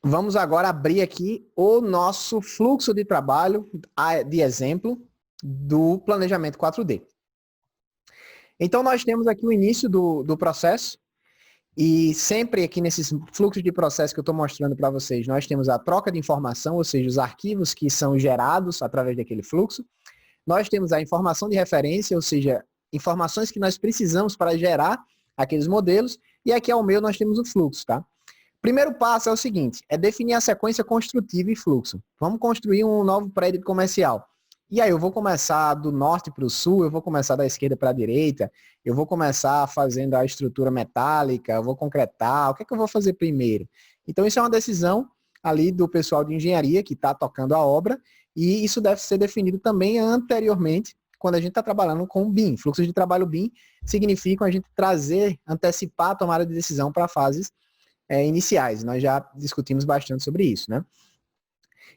Vamos agora abrir aqui o nosso fluxo de trabalho de exemplo do planejamento 4D. Então, nós temos aqui o início do processo e sempre aqui nesses fluxos de processo que eu estou mostrando para vocês, nós temos a troca de informação, ou seja, os arquivos que são gerados através daquele fluxo. Nós temos a informação de referência, ou seja, informações que nós precisamos para gerar aqueles modelos. E aqui ao meio nós temos o fluxo, tá? Primeiro passo é o seguinte, é definir a sequência construtiva e fluxo. Vamos construir um novo prédio comercial. E aí eu vou começar do norte para o sul, eu vou começar da esquerda para a direita, eu vou começar fazendo a estrutura metálica, eu vou concretar, o que é que eu vou fazer primeiro? Então isso é uma decisão ali do pessoal de engenharia que está tocando a obra, e isso deve ser definido também anteriormente, quando a gente está trabalhando com o BIM. Fluxos de trabalho BIM significam a gente trazer, antecipar a tomada de decisão para fases iniciais. Nós já discutimos bastante sobre isso, né?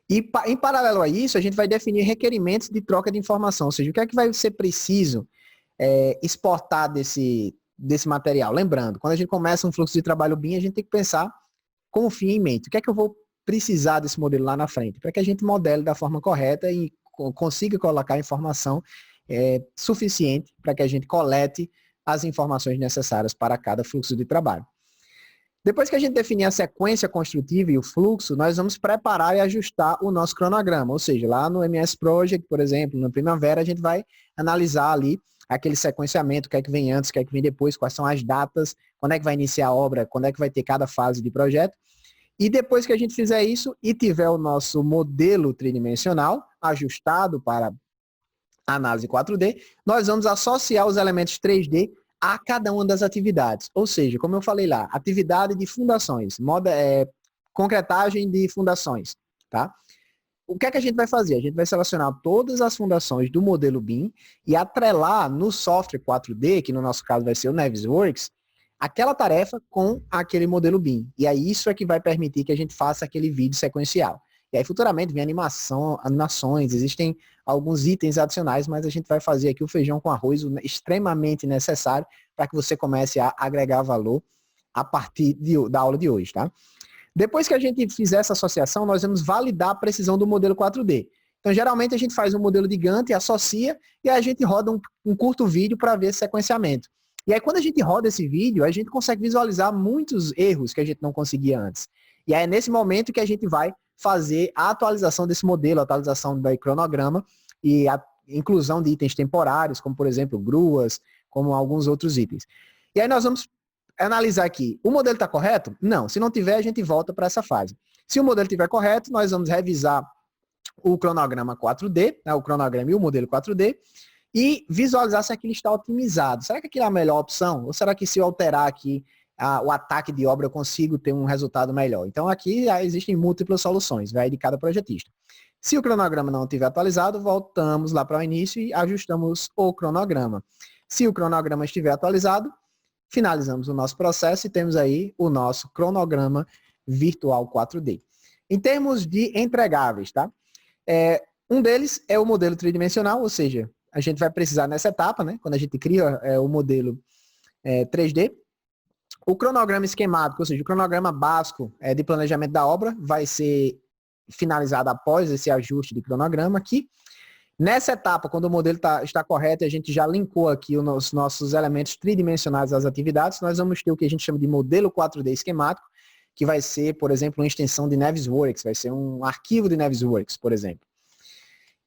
E em paralelo a isso, a gente vai definir requerimentos de troca de informação, ou seja, o que é que vai ser preciso exportar desse material. Lembrando, quando a gente começa um fluxo de trabalho BIM, a gente tem que pensar com o fim em mente. O que é que eu vou precisar desse modelo lá na frente? Para que a gente modele da forma correta e consiga colocar informação suficiente para que a gente colete as informações necessárias para cada fluxo de trabalho. Depois que a gente definir a sequência construtiva e o fluxo, nós vamos preparar e ajustar o nosso cronograma. Ou seja, lá no MS Project, por exemplo, na Primavera, a gente vai analisar ali aquele sequenciamento, o que é que vem antes, o que é que vem depois, quais são as datas, quando é que vai iniciar a obra, quando é que vai ter cada fase de projeto. E depois que a gente fizer isso e tiver o nosso modelo tridimensional ajustado para análise 4D, nós vamos associar os elementos 3D a cada uma das atividades. Ou seja, como eu falei lá, atividade de fundações, concretagem de fundações, tá? O que é que a gente vai fazer? A gente vai selecionar todas as fundações do modelo BIM e atrelar no software 4D, que no nosso caso vai ser o Navisworks, aquela tarefa com aquele modelo BIM. E aí isso é que vai permitir que a gente faça aquele vídeo sequencial. E aí futuramente vem animações, existem alguns itens adicionais, mas a gente vai fazer aqui o feijão com arroz, extremamente necessário para que você comece a agregar valor a partir da aula de hoje, tá? Depois que a gente fizer essa associação, nós vamos validar a precisão do modelo 4D. Então, geralmente, a gente faz um modelo de Gantt, associa, e aí a gente roda um curto vídeo para ver esse sequenciamento. E aí, quando a gente roda esse vídeo, a gente consegue visualizar muitos erros que a gente não conseguia antes. E aí é nesse momento que a gente vai fazer a atualização desse modelo, a atualização do cronograma e a inclusão de itens temporários, como, por exemplo, gruas, como alguns outros itens. E aí nós vamos analisar aqui, o modelo está correto? Não. Se não tiver, a gente volta para essa fase. Se o modelo estiver correto, nós vamos revisar o cronograma 4D, né, o cronograma e o modelo 4D, e visualizar se aquilo está otimizado. Será que aquilo é a melhor opção? Ou será que se eu alterar aqui o ataque de obra eu consigo ter um resultado melhor? Então aqui já existem múltiplas soluções, vai de cada projetista. Se o cronograma não estiver atualizado, voltamos lá para o início e ajustamos o cronograma. Se o cronograma estiver atualizado, finalizamos o nosso processo e temos aí o nosso cronograma virtual 4D. Em termos de entregáveis, tá? Um deles é o modelo tridimensional, ou seja, a gente vai precisar nessa etapa, né? Quando a gente cria o modelo 3D. O cronograma esquemático, ou seja, o cronograma básico de planejamento da obra vai ser finalizado após esse ajuste de cronograma aqui. Nessa etapa, quando o modelo está correto, a gente já linkou aqui os nossos elementos tridimensionais às atividades, nós vamos ter o que a gente chama de modelo 4D esquemático, que vai ser, por exemplo, uma extensão de Navisworks, vai ser um arquivo de Navisworks, por exemplo.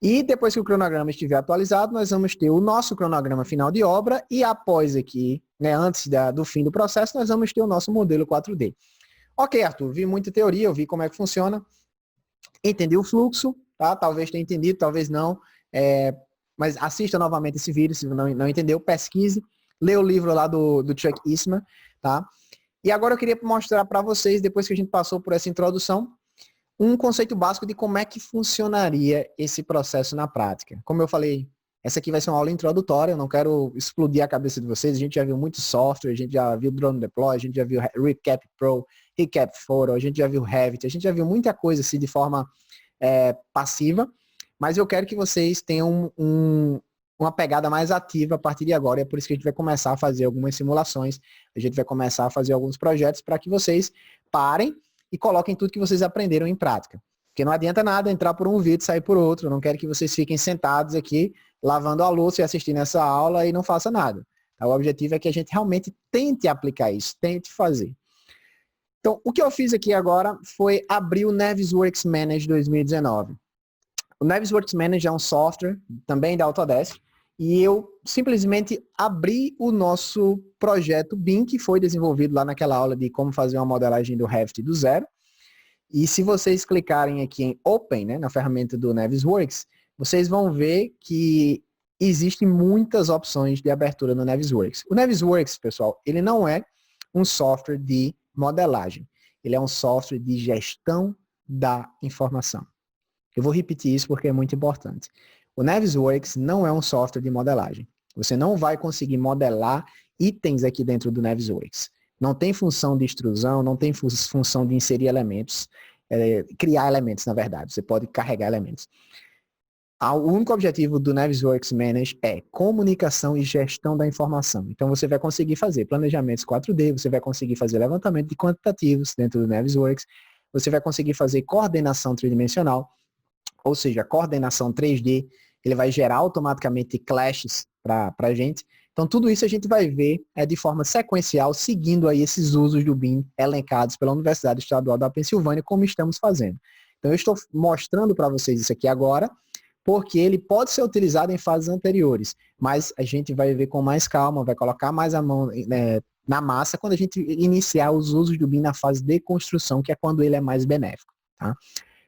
E depois que o cronograma estiver atualizado, nós vamos ter o nosso cronograma final de obra e após aqui, né, antes do fim do processo, nós vamos ter o nosso modelo 4D. Ok, Arthur, vi muita teoria, eu vi como é que funciona, entendi o fluxo, tá? Talvez tenha entendido, talvez não, mas assista novamente esse vídeo, se não entendeu, pesquise, lê o livro lá do Chuck Eastman, tá? E agora eu queria mostrar para vocês, depois que a gente passou por essa introdução, um conceito básico de como é que funcionaria esse processo na prática. Como eu falei, essa aqui vai ser uma aula introdutória, eu não quero explodir a cabeça de vocês, a gente já viu muito software, a gente já viu Drone Deploy, a gente já viu Recap Pro, Recap Photo, a gente já viu Revit, a gente já viu muita coisa assim de forma passiva, mas eu quero que vocês tenham uma pegada mais ativa a partir de agora, e é por isso que a gente vai começar a fazer algumas simulações, a gente vai começar a fazer alguns projetos para que vocês parem e coloquem tudo que vocês aprenderam em prática. Porque não adianta nada entrar por um vídeo e sair por outro. Eu não quero que vocês fiquem sentados aqui, lavando a louça e assistindo essa aula e não faça nada. Então, o objetivo é que a gente realmente tente aplicar isso, tente fazer. Então, o que eu fiz aqui agora foi abrir o Navisworks Manage 2019. O Navisworks Manage é um software também da Autodesk e eu simplesmente abri o nosso projeto BIM, que foi desenvolvido lá naquela aula de como fazer uma modelagem do Revit do zero. E se vocês clicarem aqui em Open, né, na ferramenta do Navisworks, vocês vão ver que existem muitas opções de abertura no Navisworks. O Navisworks, pessoal, ele não é um software de modelagem. Ele é um software de gestão da informação. Eu vou repetir isso porque é muito importante. O Navisworks não é um software de modelagem. Você não vai conseguir modelar itens aqui dentro do Navisworks. Não tem função de extrusão, não tem função de inserir elementos, criar elementos, na verdade. Você pode carregar elementos. O único objetivo do Navisworks Manage é comunicação e gestão da informação. Então, você vai conseguir fazer planejamentos 4D, você vai conseguir fazer levantamento de quantitativos dentro do Navisworks, você vai conseguir fazer coordenação tridimensional, ou seja, coordenação 3D, ele vai gerar automaticamente clashes para a gente. Então, tudo isso a gente vai ver de forma sequencial, seguindo aí esses usos do BIM elencados pela Universidade Estadual da Pensilvânia, como estamos fazendo. Então, eu estou mostrando para vocês isso aqui agora, porque ele pode ser utilizado em fases anteriores, mas a gente vai ver com mais calma, vai colocar mais a mão na massa quando a gente iniciar os usos do BIM na fase de construção, que é quando ele é mais benéfico. Tá?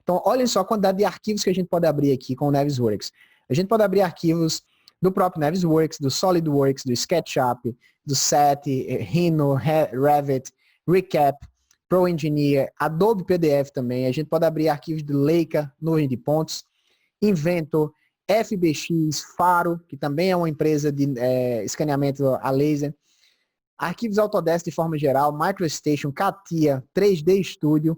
Então, olhem só a quantidade de arquivos que a gente pode abrir aqui com o Navisworks. A gente pode abrir arquivos do próprio Navisworks, do SolidWorks, do SketchUp, do SET, Rhino, Revit, Recap, ProEngineer, Adobe PDF também. A gente pode abrir arquivos de Leica, nuvem de pontos, Inventor, FBX, Faro, que também é uma empresa de escaneamento a laser, arquivos Autodesk de forma geral, MicroStation, CATIA, 3D Studio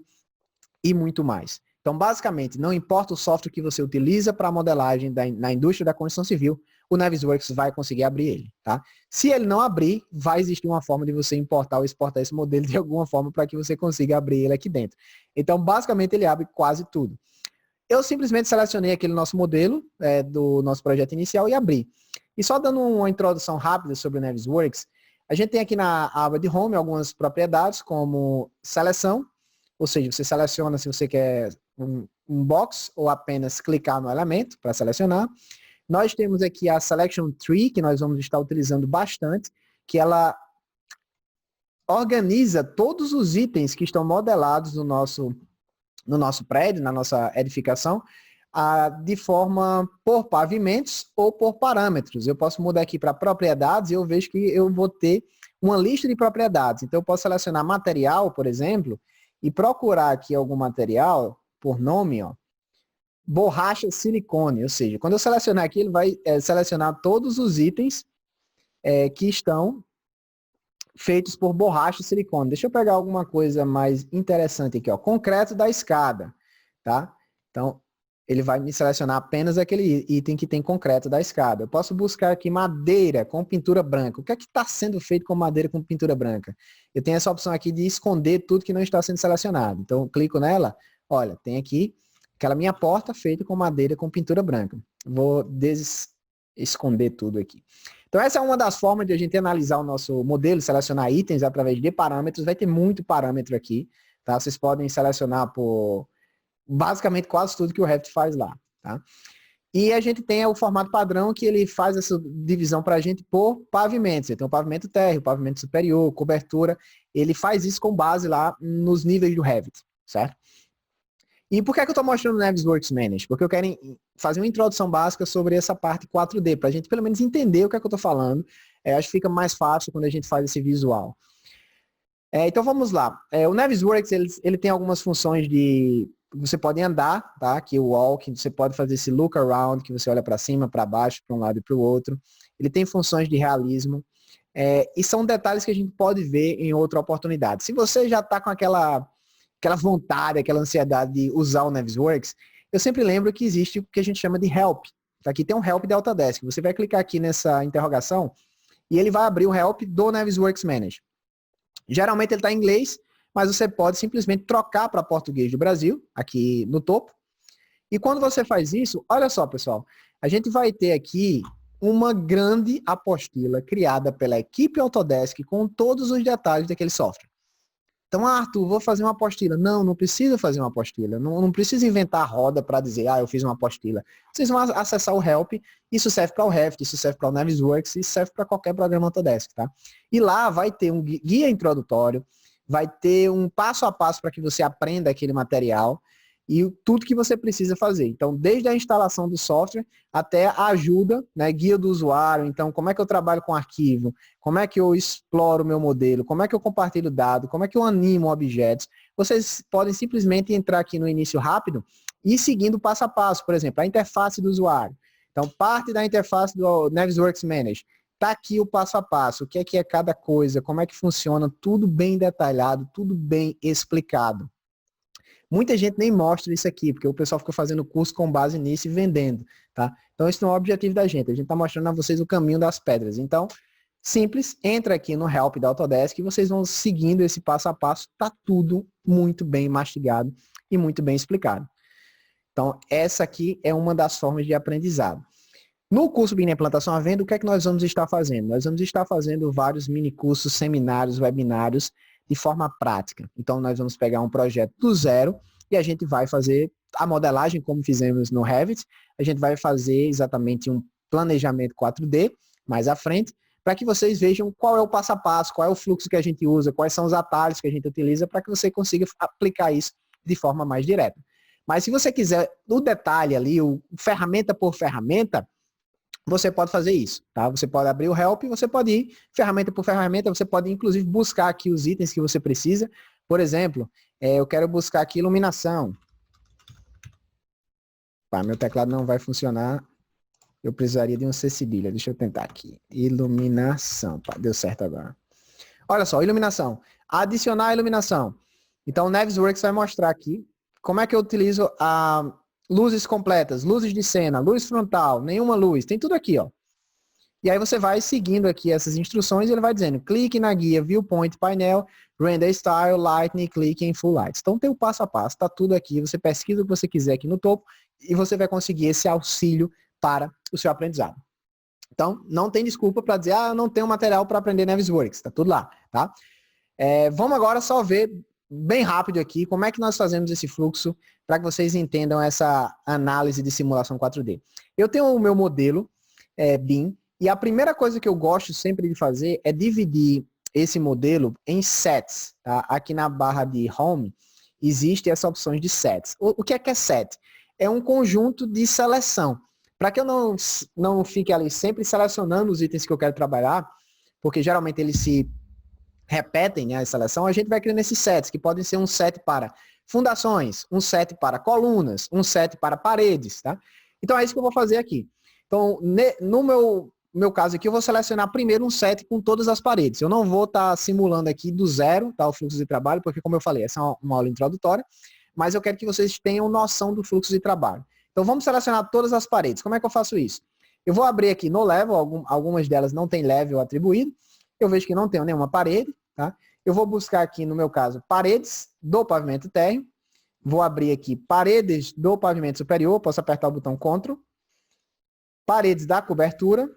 e muito mais. Então, basicamente, não importa o software que você utiliza para modelagem na indústria da construção civil, o Navisworks vai conseguir abrir ele. Tá? Se ele não abrir, vai existir uma forma de você importar ou exportar esse modelo de alguma forma para que você consiga abrir ele aqui dentro. Então, basicamente, ele abre quase tudo. Eu simplesmente selecionei aquele nosso modelo do nosso projeto inicial e abri. E só dando uma introdução rápida sobre o Navisworks, a gente tem aqui na aba de Home algumas propriedades como seleção, ou seja, você seleciona se você quer um box ou apenas clicar no elemento para selecionar. Nós temos aqui a Selection Tree, que nós vamos estar utilizando bastante, que ela organiza todos os itens que estão modelados no nosso prédio, na nossa edificação, de forma por pavimentos ou por parâmetros. Eu posso mudar aqui para propriedades e eu vejo que eu vou ter uma lista de propriedades. Então, eu posso selecionar material, por exemplo, e procurar aqui algum material por nome, ó, borracha silicone. Ou seja, quando eu selecionar aqui, ele vai selecionar todos os itens que estão feitos por borracha e silicone. Deixa eu pegar alguma coisa mais interessante aqui, ó. Concreto da escada, tá? Então, ele vai me selecionar apenas aquele item que tem concreto da escada. Eu posso buscar aqui madeira com pintura branca. O que é que está sendo feito com madeira com pintura branca? Eu tenho essa opção aqui de esconder tudo que não está sendo selecionado. Então, eu clico nela, olha, tem aqui aquela minha porta feita com madeira com pintura branca. Vou esconder tudo aqui. Então, essa é uma das formas de a gente analisar o nosso modelo, selecionar itens através de parâmetros. Vai ter muito parâmetro aqui, tá? Vocês podem selecionar por basicamente quase tudo que o Revit faz lá, tá? E a gente tem o formato padrão que ele faz essa divisão para a gente por pavimentos. Então, o pavimento térreo, o pavimento superior, cobertura, ele faz isso com base lá nos níveis do Revit, certo? E por que eu estou mostrando o Navisworks Manage? Porque eu quero fazer uma introdução básica sobre essa parte 4D, para a gente pelo menos entender o que é que eu estou falando. Acho que fica mais fácil quando a gente faz esse visual. Então vamos lá. O Navisworks ele tem algumas funções de... Você pode andar, tá? Aqui o walk, você pode fazer esse look around, que você olha para cima, para baixo, para um lado e para o outro. Ele tem funções de realismo. E são detalhes que a gente pode ver em outra oportunidade. Se você já está com aquela vontade, aquela ansiedade de usar o Navisworks, eu sempre lembro que existe o que a gente chama de help. Aqui tem um help da Autodesk. Você vai clicar aqui nessa interrogação e ele vai abrir o help do Navisworks Manage. Geralmente ele está em inglês, mas você pode simplesmente trocar para português do Brasil, aqui no topo. E quando você faz isso, olha só, pessoal, a gente vai ter aqui uma grande apostila criada pela equipe Autodesk com todos os detalhes daquele software. Então, Arthur, vou fazer uma apostila. Não, não precisa fazer uma apostila. Não precisa inventar a roda para dizer, eu fiz uma apostila. Vocês vão acessar o Help. Isso serve para o Revit, isso serve para o Navisworks, isso serve para qualquer programa Autodesk, tá? E lá vai ter um guia introdutório, vai ter um passo a passo para que você aprenda aquele material e tudo que você precisa fazer. Então, desde a instalação do software até a ajuda, né, guia do usuário. Então, como é que eu trabalho com arquivo? Como é que eu exploro o meu modelo? Como é que eu compartilho dados? Como é que eu animo objetos? Vocês podem simplesmente entrar aqui no início rápido e ir seguindo passo a passo. Por exemplo, a interface do usuário. Então, parte da interface do Navisworks Manage. Está aqui o passo a passo. O que é cada coisa? Como é que funciona? Tudo bem detalhado, tudo bem explicado. Muita gente nem mostra isso aqui, porque o pessoal fica fazendo curso com base nisso e vendendo, tá? Então, esse não é o objetivo da gente. A gente está mostrando a vocês o caminho das pedras. Então, simples, entra aqui no Help da Autodesk e vocês vão seguindo esse passo a passo. Tá tudo muito bem mastigado e muito bem explicado. Então, essa aqui é uma das formas de aprendizado. No curso Bina Implantação à Venda, o que é que nós vamos estar fazendo? Nós vamos estar fazendo vários mini cursos, seminários, webinários, de forma prática. Então, nós vamos pegar um projeto do zero e a gente vai fazer a modelagem como fizemos no Revit. A gente vai fazer exatamente um planejamento 4D mais à frente, para que vocês vejam qual é o passo a passo, qual é o fluxo que a gente usa, quais são os atalhos que a gente utiliza, para que você consiga aplicar isso de forma mais direta. Mas se você quiser o detalhe ali, o ferramenta por ferramenta, você pode fazer isso, tá? Você pode abrir o Help, você pode ir ferramenta por ferramenta, você pode inclusive buscar aqui os itens que você precisa. Por exemplo, eu quero buscar aqui iluminação. Meu teclado não vai funcionar, eu precisaria de um C cedilha, deixa eu tentar aqui. Iluminação, deu certo agora. Olha só, iluminação. Adicionar iluminação. Então o Navisworks vai mostrar aqui como é que eu utilizo a luzes completas, luzes de cena, luz frontal, nenhuma luz, tem tudo aqui, ó. E aí você vai seguindo aqui essas instruções e ele vai dizendo, clique na guia, viewpoint, painel, render style, lightning, clique em full lights. Então tem o passo a passo, tá tudo aqui, você pesquisa o que você quiser aqui no topo e você vai conseguir esse auxílio para o seu aprendizado. Então, não tem desculpa para dizer, eu não tenho material para aprender Navisworks, tá tudo lá, tá? Vamos agora só ver bem rápido aqui como é que nós fazemos esse fluxo para que vocês entendam essa análise de simulação 4D. Eu tenho o meu modelo BIM e a primeira coisa que eu gosto sempre de fazer é dividir esse modelo em sets. Tá? Aqui na barra de Home existe essa opção de sets. O que é set? É um conjunto de seleção. Para que eu não fique ali sempre selecionando os itens que eu quero trabalhar, porque geralmente eles se repetem, né, a seleção, a gente vai criando esses sets, que podem ser um set para fundações, um set para colunas, um set para paredes, tá? Então é isso que eu vou fazer aqui. Então, no meu caso aqui, eu vou selecionar primeiro um set com todas as paredes. Eu não vou estar simulando aqui do zero, tá, o fluxo de trabalho, porque como eu falei, essa é uma aula introdutória, mas eu quero que vocês tenham noção do fluxo de trabalho. Então vamos selecionar todas as paredes. Como é que eu faço isso? Eu vou abrir aqui no level, algumas delas não tem level atribuído, eu vejo que não tenho nenhuma parede, tá? Eu vou buscar aqui, no meu caso, paredes do pavimento térreo. Vou abrir aqui paredes do pavimento superior, posso apertar o botão Ctrl. Paredes da cobertura.